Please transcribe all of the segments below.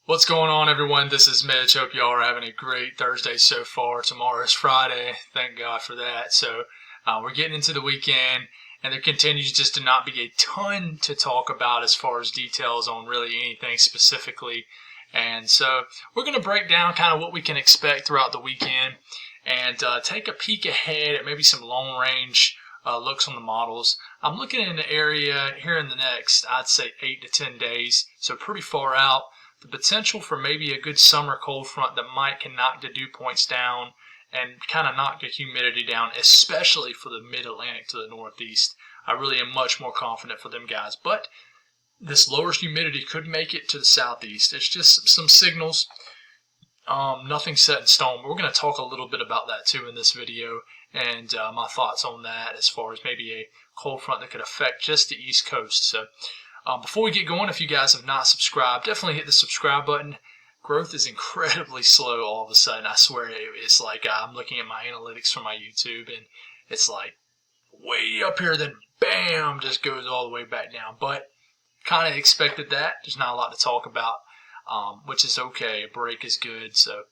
What's going on, everyone? This is Mitch. Hope y'all are having a great Thursday so far. Tomorrow is Friday. Thank God for that. So we're getting into the weekend, and there continues just to not be a ton to talk about as far as details on really anything specifically. And so we're going to break down kind of what we can expect throughout the weekend and take a peek ahead at maybe some long-range looks on the models. I'm looking in the area here in the next, I'd say 8 to 10 days, so pretty far out. The potential for maybe a good summer cold front that can knock the dew points down and kind of knock the humidity down, especially for the mid-Atlantic to the northeast. I really am much more confident for them guys. But this lower humidity could make it to the southeast. It's just some signals. Nothing set in stone. We're going to talk a little bit about that too in this video and my thoughts on that as far as maybe a cold front that could affect just the East Coast. So before we get going, if you guys have not subscribed, definitely hit the subscribe button. Growth is incredibly slow all of a sudden. I swear it's like I'm looking at my analytics from my YouTube, and it's like way up here, then bam, just goes all the way back down. But kind of expected that. There's not a lot to talk about, which is okay. A break is good. So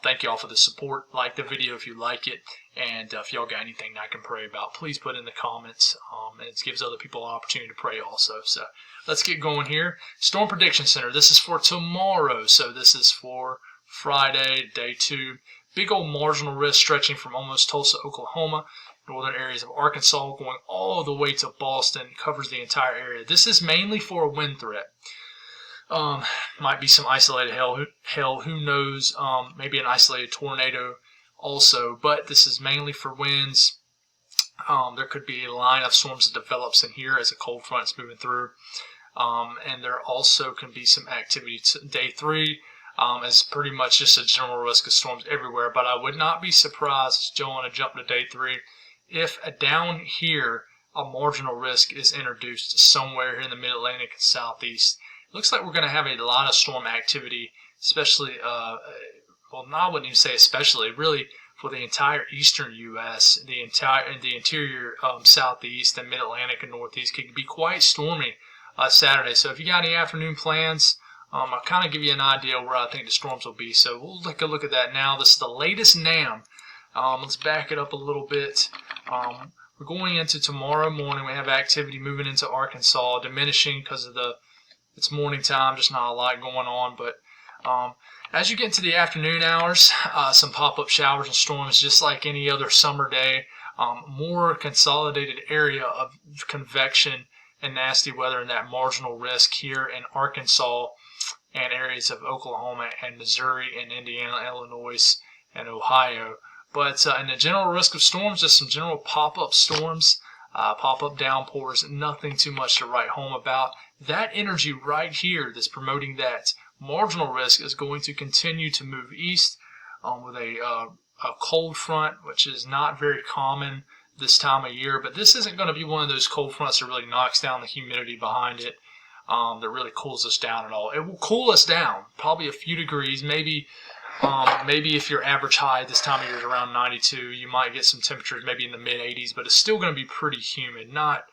thank y'all for the support. Like the video if you like it. And if y'all got anything I can pray about, please put in the comments. And it gives other people an opportunity to pray also. So let's get going here. Storm Prediction Center. This is for tomorrow. So this is for Friday, day 2. Big old marginal risk stretching from almost Tulsa, Oklahoma, northern areas of Arkansas, going all the way to Boston. Covers the entire area. This is mainly for a wind threat. Might be some isolated hail. Who knows? Maybe an isolated tornado also, but this is mainly for winds. There could be a line of storms that develops in here as a cold front is moving through. And there also can be some activity day 3 as pretty much just a general risk of storms everywhere. But I would not be surprised, still want to jump to day 3, if down here a marginal risk is introduced somewhere here in the mid-Atlantic and southeast. It looks like we're going to have a lot of storm activity, especially well, I wouldn't even say especially, really for the entire eastern U.S., the interior southeast and mid-Atlantic and northeast could be quite stormy Saturday. So if you got any afternoon plans, I'll kind of give you an idea where I think the storms will be. So we'll take a look at that now. This is the latest NAM. Let's back it up a little bit. We're going into tomorrow morning. We have activity moving into Arkansas, diminishing because of it's morning time, just not a lot going on, but as you get into the afternoon hours, some pop-up showers and storms, just like any other summer day. More consolidated area of convection and nasty weather and that marginal risk here in Arkansas and areas of Oklahoma and Missouri and Indiana, Illinois, and Ohio. But in the general risk of storms, just some general pop-up storms, pop-up downpours, nothing too much to write home about. That energy right here that's promoting that marginal risk is going to continue to move east with a cold front, which is not very common this time of year. But this isn't going to be one of those cold fronts that really knocks down the humidity behind it, that really cools us down at all. It will cool us down, probably a few degrees, maybe if your average high this time of year is around 92, you might get some temperatures maybe in the mid-80s, but it's still going to be pretty humid. Not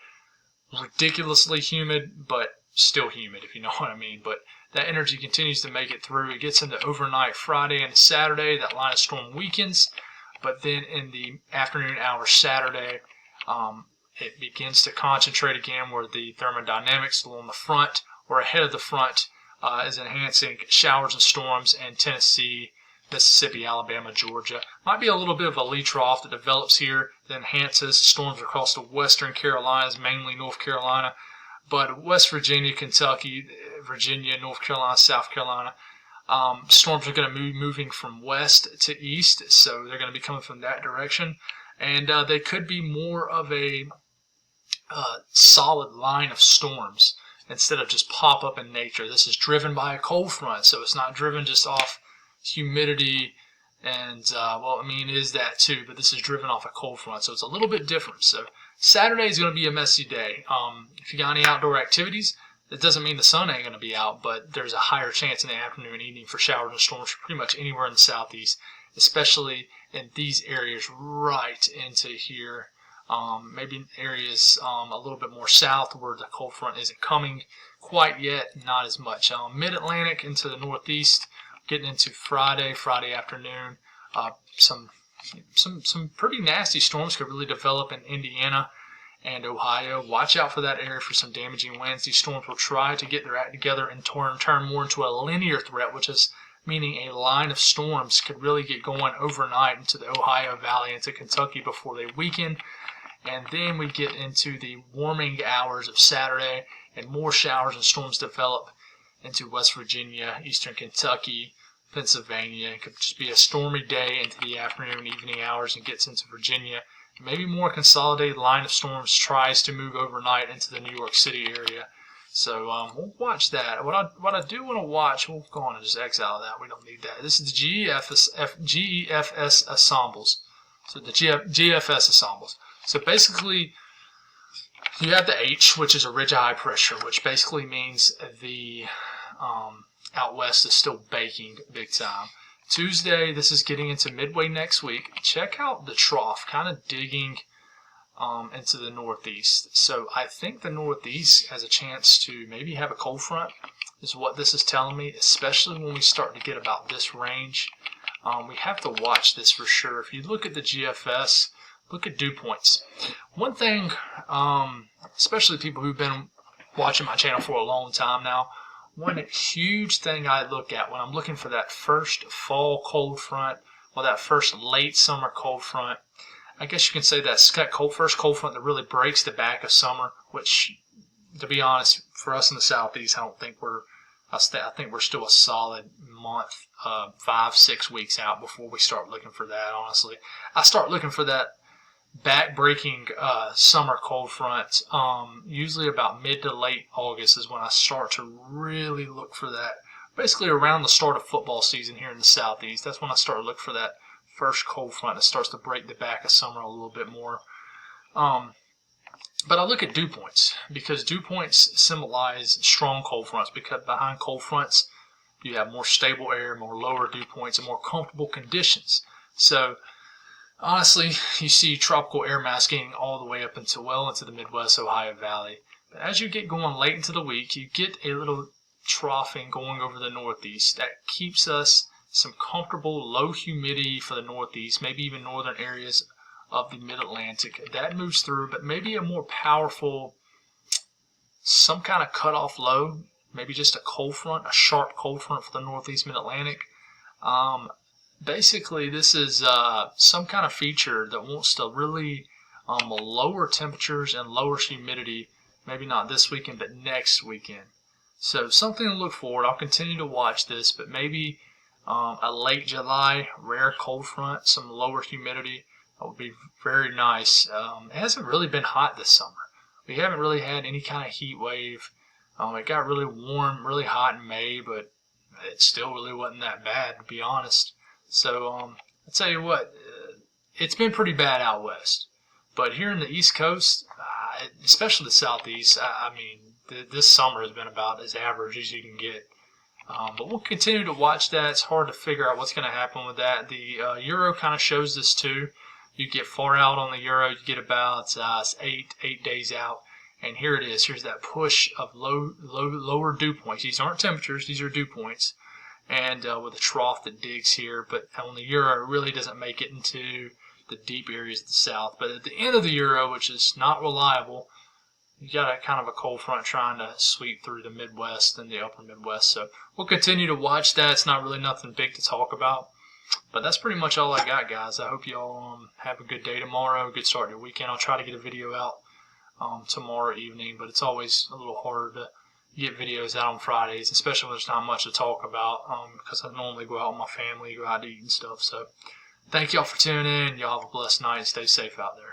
ridiculously humid, but still humid, if you know what I mean. But that energy continues to make it through. It gets into overnight Friday and Saturday. That line of storm weakens. But then in the afternoon hours Saturday, it begins to concentrate again where the thermodynamics along the front or ahead of the front is enhancing showers and storms in Tennessee, Mississippi, Alabama, Georgia. Might be a little bit of a lee trough that develops here that enhances storms across the western Carolinas, mainly North Carolina. But West Virginia, Kentucky, Virginia, North Carolina, South Carolina, storms are going to be moving from west to east, so they're going to be coming from that direction. And they could be more of a solid line of storms instead of just pop up in nature. This is driven by a cold front, so it's not driven just off humidity and, well, I mean, it is that too, but this is driven off a cold front, so it's a little bit different. So Saturday is going to be a messy day. If you got any outdoor activities, it doesn't mean the sun ain't going to be out, but there's a higher chance in the afternoon and evening for showers and storms pretty much anywhere in the southeast, especially in these areas right into here Maybe areas a little bit more south where the cold front isn't coming quite yet, not as much. Mid-Atlantic into the northeast, getting into Friday afternoon. Some pretty nasty storms could really develop in Indiana and Ohio. Watch out for that area for some damaging winds. These storms will try to get their act together and turn more into a linear threat, which is meaning a line of storms could really get going overnight into the Ohio Valley, into Kentucky before they weaken. And then we get into the warming hours of Saturday, and more showers and storms develop into West Virginia, eastern Kentucky, Pennsylvania. It could just be a stormy day into the afternoon, evening hours, and gets into Virginia. Maybe more consolidated line of storms tries to move overnight into the New York City area. So we'll watch that. What I do want to watch, we'll go on and just X out of that. We don't need that. This is the GEFS ensembles. So the GFS ensembles. So basically, you have the H, which is a ridge of high pressure, which basically means the out west is still baking big time. Tuesday, this is getting into midway next week. Check out the trough, kind of digging into the northeast. So I think the northeast has a chance to maybe have a cold front, is what this is telling me, especially when we start to get about this range. We have to watch this for sure. If you look at the GFS, look at dew points. One thing, especially people who've been watching my channel for a long time now, one huge thing I look at when I'm looking for that first fall cold front, or that first late summer cold front, I guess you can say that's that first cold front that really breaks the back of summer, which, to be honest, for us in the southeast, I think we're still a solid month, 5-6 weeks out before we start looking for that, honestly. I start looking for that back-breaking summer cold front usually about mid to late August is when I start to really look for that. Basically around the start of football season here in the southeast, that's when I start to look for that first cold front that starts to break the back of summer a little bit more. But I look at dew points, because dew points symbolize strong cold fronts, because behind cold fronts you have more stable air, more lower dew points, and more comfortable conditions. So honestly, you see tropical air mass getting all the way up into the Midwest Ohio Valley. But as you get going late into the week, you get a little troughing going over the northeast that keeps us some comfortable low humidity for the northeast, maybe even northern areas of the mid-Atlantic. That moves through, but maybe a more powerful, some kind of cutoff low, maybe just a cold front, a sharp cold front for the northeast mid-Atlantic. Basically, this is some kind of feature that wants to really lower temperatures and lower humidity, maybe not this weekend, but next weekend. So something to look forward. I'll continue to watch this, but maybe a late July rare cold front, some lower humidity, that would be very nice. It hasn't really been hot this summer. We haven't really had any kind of heat wave. It got really warm, really hot in May, but it still really wasn't that bad, to be honest. So I'll tell you what, it's been pretty bad out west. But here in the East Coast, especially the Southeast, I mean, this summer has been about as average as you can get. But we'll continue to watch that. It's hard to figure out what's going to happen with that. The Euro kind of shows this too. You get far out on the Euro, you get about 8 days out. And here it is. Here's that push of lower dew points. These aren't temperatures, these are dew points. And with a trough that digs here. But on the Euro, it really doesn't make it into the deep areas of the south. But at the end of the Euro, which is not reliable, you got a kind of a cold front trying to sweep through the Midwest and the upper Midwest. So we'll continue to watch that. It's not really nothing big to talk about. But that's pretty much all I got, guys. I hope you all have a good day tomorrow, good start to your weekend. I'll try to get a video out tomorrow evening, but it's always a little harder to get videos out on Fridays, especially when there's not much to talk about, because I normally go out with my family, go out to eat and stuff. So thank y'all for tuning in. Y'all have a blessed night and stay safe out there.